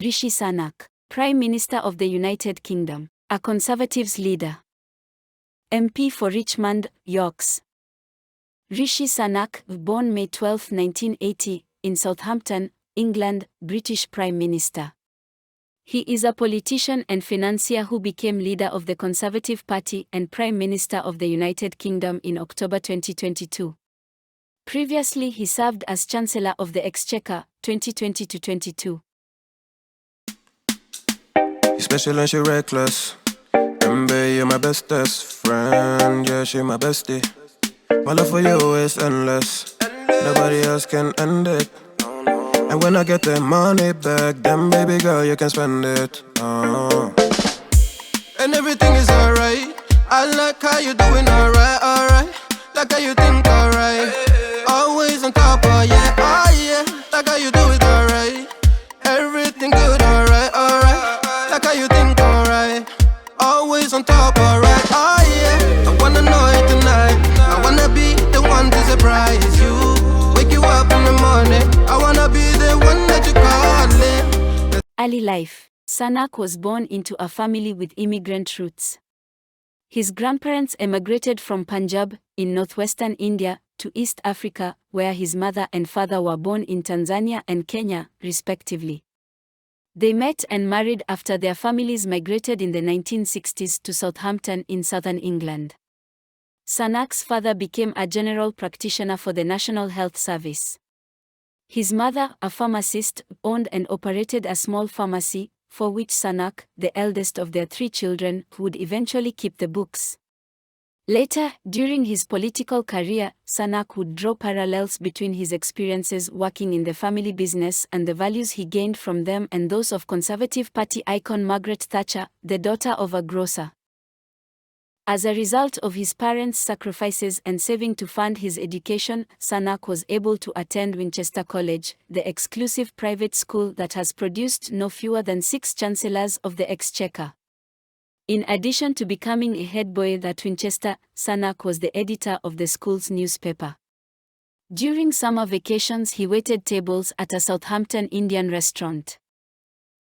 Rishi Sunak, Prime Minister of the United Kingdom, a Conservatives leader. MP for Richmond, Yorks. Rishi Sunak, born May 12, 1980, in Southampton, England, British Prime Minister. He is a politician and financier who became leader of the Conservative Party and Prime Minister of the United Kingdom in October 2022. Previously he served as Chancellor of the Exchequer, 2020-22. You're special and she reckless. Remember, you're my bestest friend. Yeah, she my bestie. My love for you is endless. Nobody else can end it. And when I get the money back, then baby girl, you can spend it. And everything is alright. I like how you doing, alright. Like how you think, alright. Always on top, oh yeah. Like how you do it, alright. Everything good, alright. Like how you think, alright. Always on top, alright, oh yeah. I wanna know it tonight. I wanna be the one to surprise you. Wake you up in the morning. I wanna be the one that you call it. Early life. Sunak was born into a family with immigrant roots. His grandparents emigrated from Punjab, in northwestern India, to East Africa, where his mother and father were born in Tanzania and Kenya, respectively. They met and married after their families migrated in the 1960s to Southampton in southern England. Sunak's father became a general practitioner for the National Health Service. His mother, a pharmacist, owned and operated a small pharmacy, for which Sunak, the eldest of their 3 children, would eventually keep the books. Later, during his political career, Sunak would draw parallels between his experiences working in the family business and the values he gained from them and those of Conservative Party icon Margaret Thatcher, the daughter of a grocer. As a result of his parents' sacrifices and saving to fund his education, Sunak was able to attend Winchester College, the exclusive private school that has produced no fewer than 6 chancellors of the Exchequer. In addition to becoming a head boy at Winchester, Sunak was the editor of the school's newspaper. During summer vacations he waited tables at a Southampton Indian restaurant.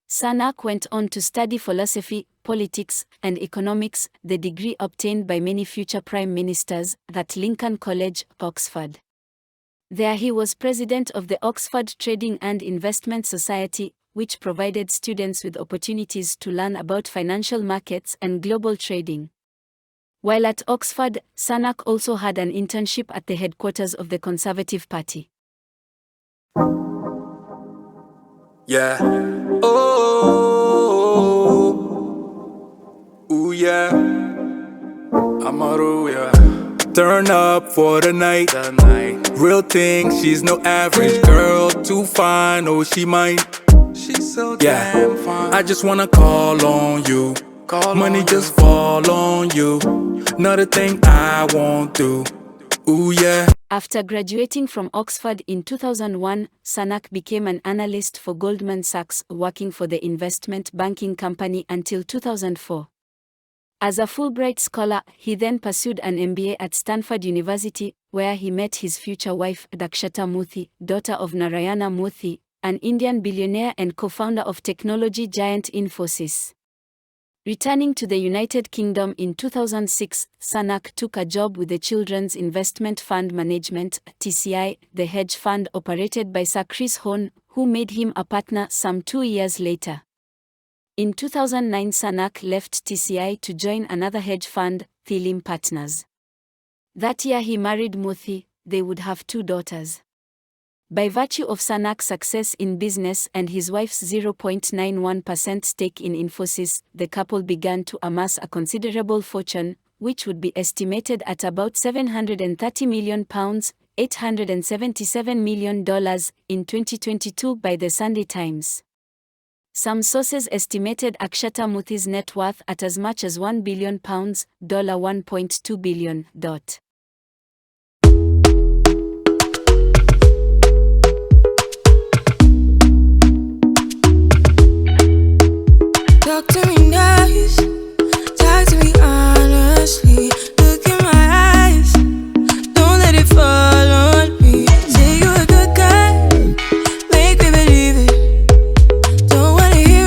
Sunak went on to study philosophy, politics, and economics, the degree obtained by many future prime ministers, at Lincoln College, Oxford. There he was president of the Oxford Trading and Investment Society, which provided students with opportunities to learn about financial markets and global trading. While at Oxford, Sunak also had an internship at the headquarters of the Conservative Party. Yeah. Ooh, yeah. Amaru, yeah. Turn up for the night. Real thing, she's no average girl. Too fine, oh, she might. She's so damn fine. I just wanna call on you. Money just fall on you. Not a thing I won't do. Ooh, yeah. After graduating from Oxford in 2001, Sunak became an analyst for Goldman Sachs, working for the investment banking company until 2004. As a Fulbright scholar, he then pursued an MBA at Stanford University, where he met his future wife, Dakshata Murthy, daughter of Narayana Murthy, an Indian billionaire and co-founder of technology giant Infosys. Returning to the United Kingdom in 2006, Sunak took a job with the Children's Investment Fund Management, TCI, the hedge fund operated by Sir Chris Horn, who made him a partner some 2 years later. In 2009, Sunak left TCI to join another hedge fund, Thilim Partners. That year he married Murthy. They would have 2 daughters. By virtue of Sunak's success in business and his wife's 0.91% stake in Infosys, the couple began to amass a considerable fortune, which would be estimated at about £730 million, $877 million, in 2022 by the Sunday Times. Some sources estimated Akshata Murthy's net worth at as much as £1 billion, $1.2 billion. Talk to me nice, talk to me honestly. Look in my eyes, don't let it fall on me. Say you're a good guy, make me believe it. Don't wanna hear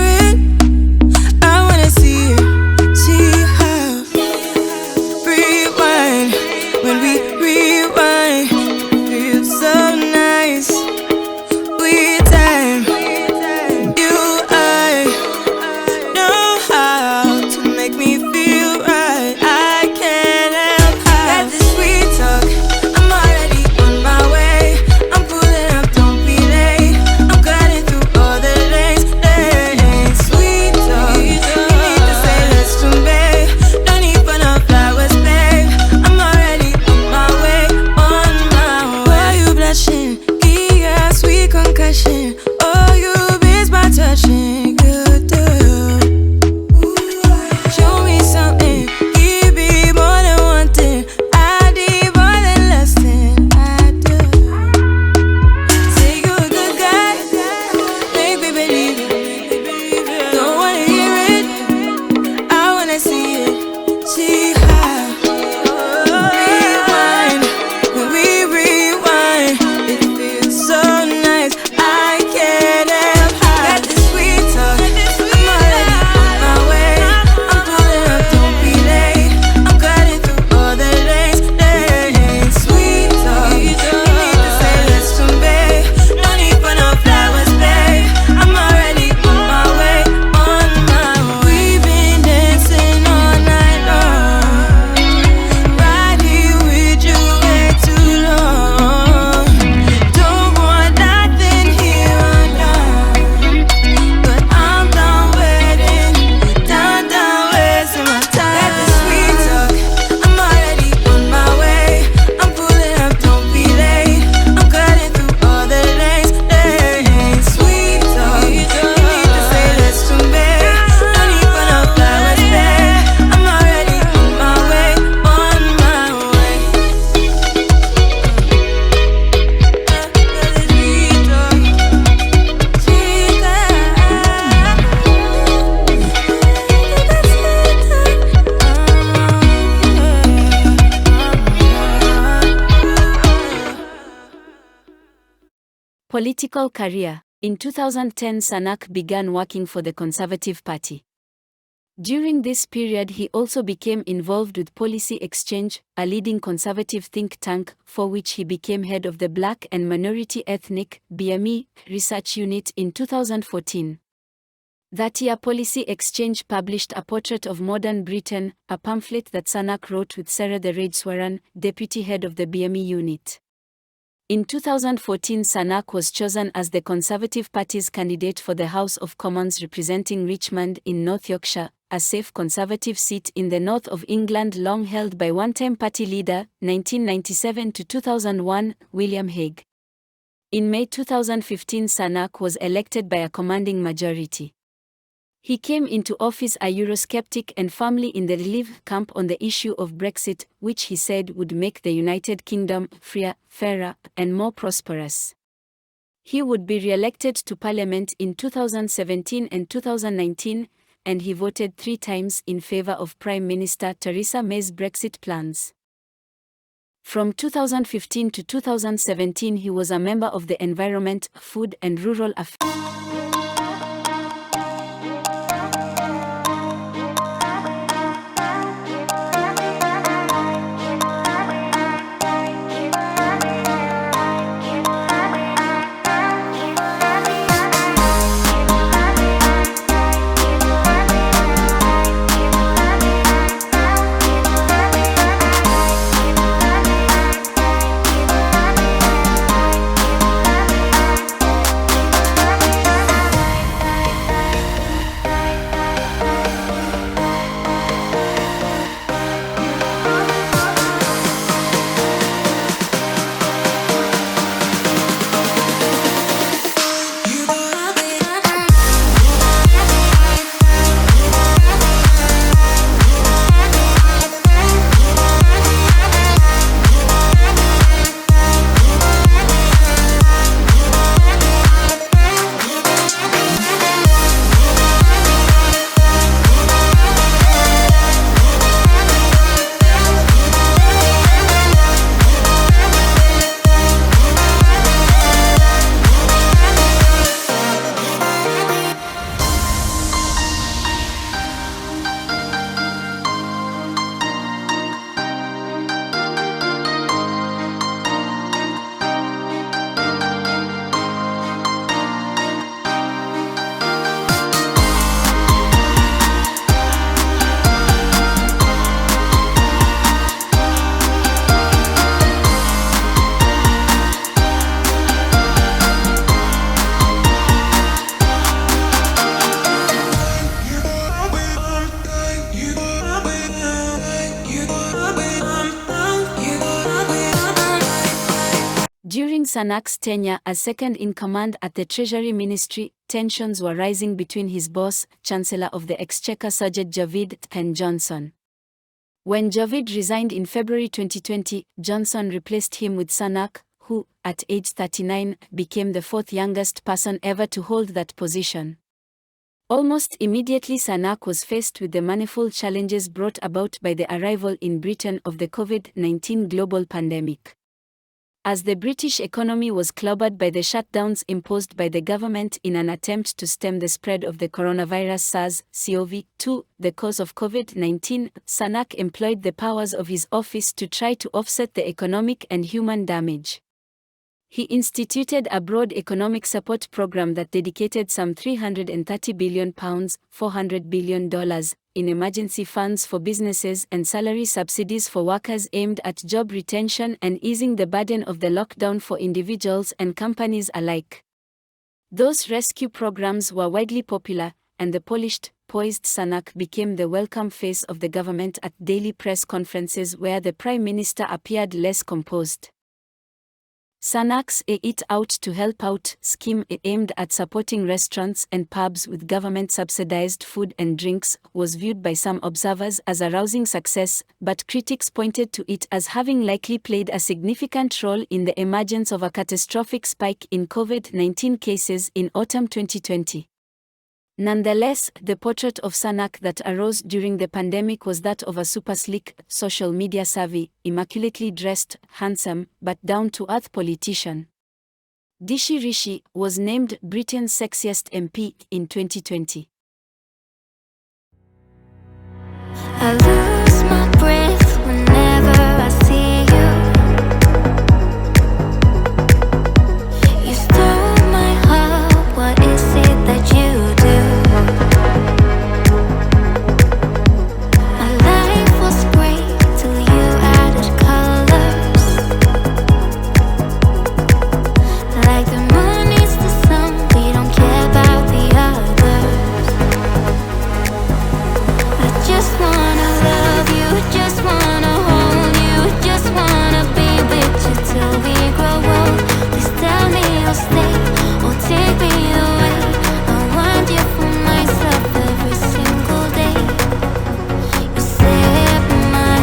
Political career. In 2010, Sunak began working for the Conservative Party. During this period, he also became involved with Policy Exchange, a leading conservative think tank, for which he became head of the Black and Minority Ethnic (BME) Research Unit in 2014. That year, Policy Exchange published A Portrait of Modern Britain, a pamphlet that Sunak wrote with Sarah Reid-Swaran, deputy head of the BME unit. In 2014, Sunak was chosen as the Conservative Party's candidate for the House of Commons representing Richmond in North Yorkshire, a safe Conservative seat in the north of England long held by one-time party leader, 1997 to 2001, William Hague. In May 2015, Sunak was elected by a commanding majority. He came into office a Eurosceptic and firmly in the Leave camp on the issue of Brexit, which he said would make the United Kingdom freer, fairer, and more prosperous. He would be re-elected to Parliament in 2017 and 2019, and he voted 3 times in favour of Prime Minister Theresa May's Brexit plans. From 2015 to 2017, he was a member of the Environment, Food and Rural Affairs. During Sunak's tenure as second-in-command at the Treasury Ministry, tensions were rising between his boss, Chancellor of the Exchequer Sajid Javid and Johnson. When Javid resigned in February 2020, Johnson replaced him with Sunak, who, at age 39, became the 4th youngest person ever to hold that position. Almost immediately, Sunak was faced with the manifold challenges brought about by the arrival in Britain of the COVID-19 global pandemic. As the British economy was clobbered by the shutdowns imposed by the government in an attempt to stem the spread of the coronavirus SARS-CoV-2, the cause of COVID-19, Sunak employed the powers of his office to try to offset the economic and human damage. He instituted a broad economic support program that dedicated some £330 billion, $400 billion, in emergency funds for businesses and salary subsidies for workers aimed at job retention and easing the burden of the lockdown for individuals and companies alike. Those rescue programs were widely popular, and the polished, poised Sunak became the welcome face of the government at daily press conferences where the Prime Minister appeared less composed. Sunak's Eat Out to Help Out scheme aimed at supporting restaurants and pubs with government-subsidized food and drinks was viewed by some observers as a rousing success, but critics pointed to it as having likely played a significant role in the emergence of a catastrophic spike in COVID-19 cases in autumn 2020. Nonetheless, the portrait of Sunak that arose during the pandemic was that of a super-slick, social media-savvy, immaculately dressed, handsome, but down-to-earth politician. Rishi was named Britain's sexiest MP in 2020. I lose my breath whenever I see you. You stole my heart, what is it that you do? My life was great till you added colors. Like the moon needs the sun, we don't care about the others. I just wanna love you, just wanna hold you, just wanna be with you till we grow old. Please tell me you'll stay or take me away. I want you for myself every single day. You set my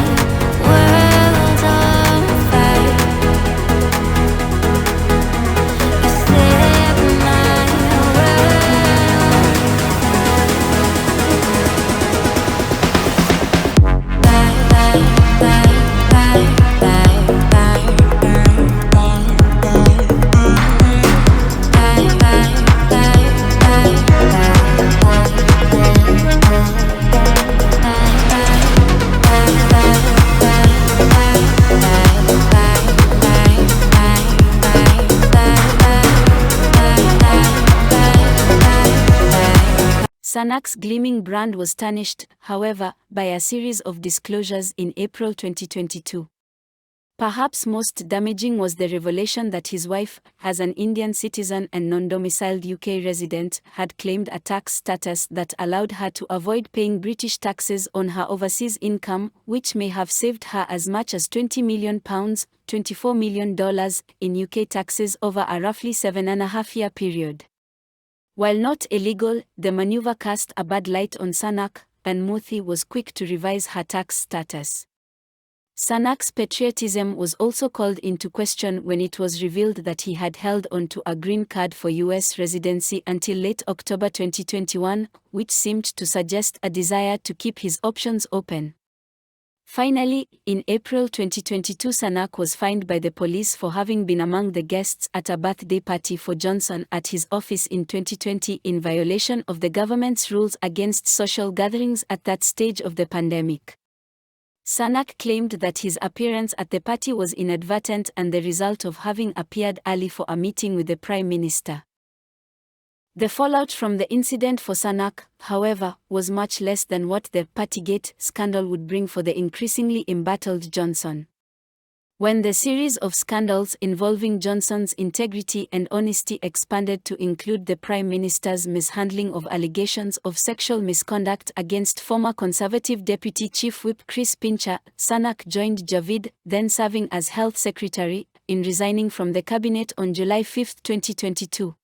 world on fire. You set my world Sunak's gleaming brand was tarnished, however, by a series of disclosures in April 2022. Perhaps most damaging was the revelation that his wife, as an Indian citizen and non-domiciled UK resident, had claimed a tax status that allowed her to avoid paying British taxes on her overseas income, which may have saved her as much as £20 million, $24 million, in UK taxes over a roughly 7.5-year period. While not illegal, the maneuver cast a bad light on Sunak, and Muthi was quick to revise her tax status. Sunak's patriotism was also called into question when it was revealed that he had held onto a green card for US residency until late October 2021, which seemed to suggest a desire to keep his options open. Finally, in April 2022, Sunak was fined by the police for having been among the guests at a birthday party for Johnson at his office in 2020 in violation of the government's rules against social gatherings at that stage of the pandemic. Sunak claimed that his appearance at the party was inadvertent and the result of having appeared early for a meeting with the Prime Minister. The fallout from the incident for Sunak, however, was much less than what the Partygate scandal would bring for the increasingly embattled Johnson. When the series of scandals involving Johnson's integrity and honesty expanded to include the Prime Minister's mishandling of allegations of sexual misconduct against former Conservative Deputy Chief Whip Chris Pincher, Sunak joined Javid, then serving as Health Secretary, in resigning from the cabinet on July 5, 2022.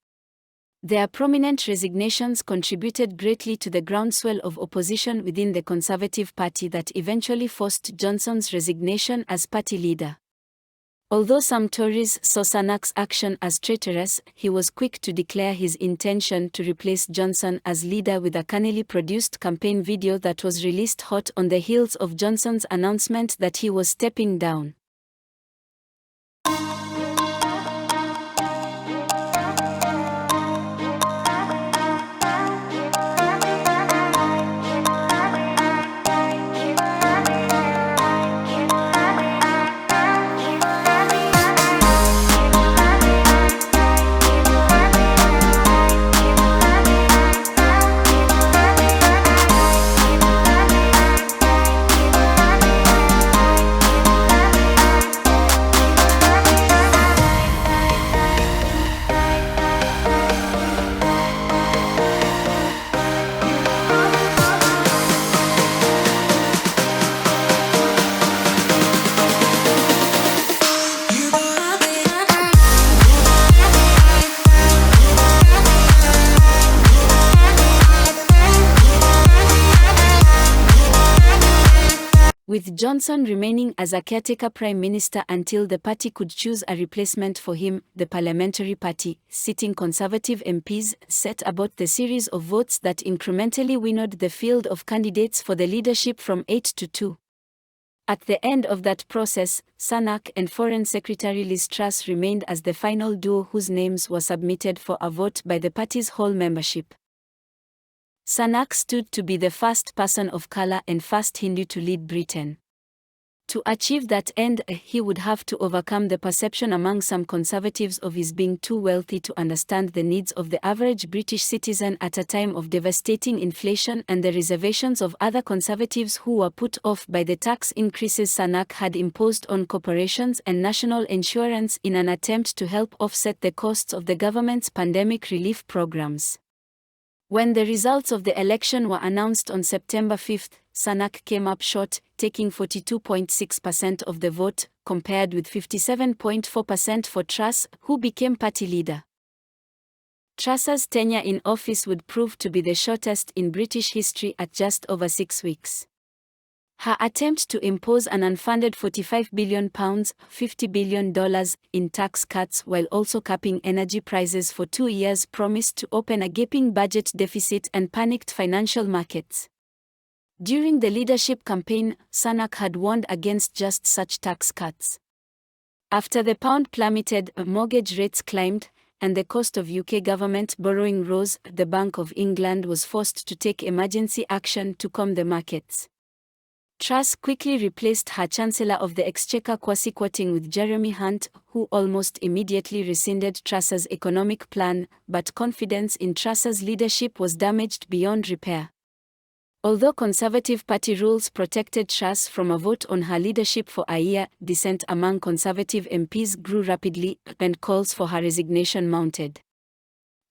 Their prominent resignations contributed greatly to the groundswell of opposition within the Conservative Party that eventually forced Johnson's resignation as party leader. Although some Tories saw Sunak's action as traitorous, he was quick to declare his intention to replace Johnson as leader with a cunningly produced campaign video that was released hot on the heels of Johnson's announcement that he was stepping down. With Johnson remaining as a caretaker prime minister until the party could choose a replacement for him, the parliamentary party, sitting Conservative MPs, set about the series of votes that incrementally winnowed the field of candidates for the leadership from 8 to 2. At the end of that process, Sunak and Foreign Secretary Liz Truss remained as the final duo whose names were submitted for a vote by the party's whole membership. Sunak stood to be the first person of color and first Hindu to lead Britain. To achieve that end, he would have to overcome the perception among some conservatives of his being too wealthy to understand the needs of the average British citizen at a time of devastating inflation and the reservations of other conservatives who were put off by the tax increases Sunak had imposed on corporations and national insurance in an attempt to help offset the costs of the government's pandemic relief programs. When the results of the election were announced on September 5, Sunak came up short, taking 42.6% of the vote, compared with 57.4% for Truss, who became party leader. Truss's tenure in office would prove to be the shortest in British history at just over 6 weeks. Her attempt to impose an unfunded £45 billion, $50 billion, in tax cuts while also capping energy prices for 2 years promised to open a gaping budget deficit and panicked financial markets. During the leadership campaign, Sunak had warned against just such tax cuts. After the pound plummeted, mortgage rates climbed, and the cost of UK government borrowing rose, the Bank of England was forced to take emergency action to calm the markets. Truss quickly replaced her Chancellor of the Exchequer Kwasi Kwarteng with Jeremy Hunt, who almost immediately rescinded Truss's economic plan, but confidence in Truss's leadership was damaged beyond repair. Although Conservative Party rules protected Truss from a vote on her leadership for a year, dissent among Conservative MPs grew rapidly, and calls for her resignation mounted.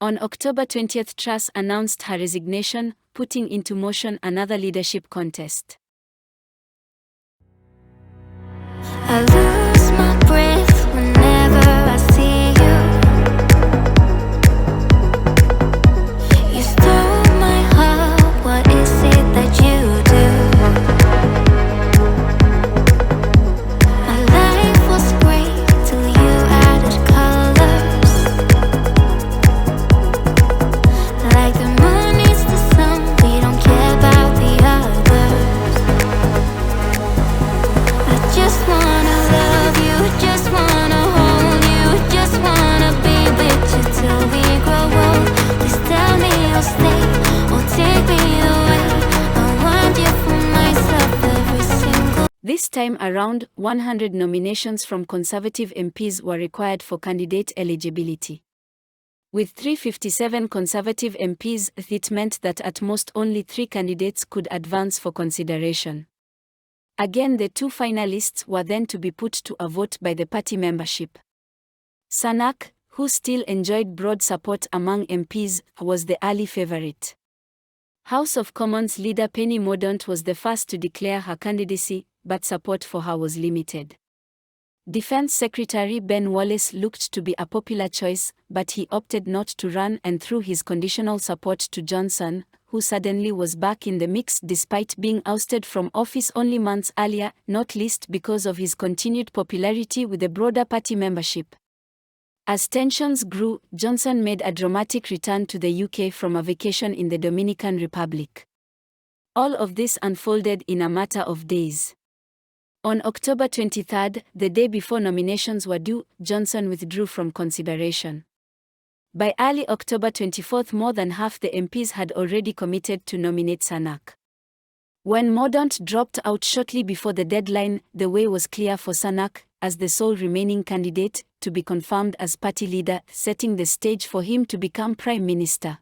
On October 20, Truss announced her resignation, putting into motion another leadership contest. I lose my breath whenever I see you. You stole my heart, what is it that you do? My life was great till you added colors. Like the moon needs the sun, we don't care about the others. I just wanna love you, just wanna hold you, just wanna be with you till we grow old. Please tell me you'll stay or take me away. I want you for myself every single. This time around, 100 nominations from Conservative MPs were required for candidate eligibility. With 357 Conservative MPs, it meant that at most only 3 candidates could advance for consideration. Again, the 2 finalists were then to be put to a vote by the party membership. Sunak, who still enjoyed broad support among MPs, was the early favourite. House of Commons leader Penny Mordaunt was the first to declare her candidacy, but support for her was limited. Defence Secretary Ben Wallace looked to be a popular choice, but he opted not to run and threw his conditional support to Johnson, who suddenly was back in the mix despite being ousted from office only months earlier, not least because of his continued popularity with the broader party membership. As tensions grew, Johnson made a dramatic return to the UK from a vacation in the Dominican Republic. All of this unfolded in a matter of days. On October 23, the day before nominations were due, Johnson withdrew from consideration. By early October 24, more than half the MPs had already committed to nominate Sunak. When Mordaunt dropped out shortly before the deadline, the way was clear for Sunak, as the sole remaining candidate, to be confirmed as party leader, setting the stage for him to become Prime Minister.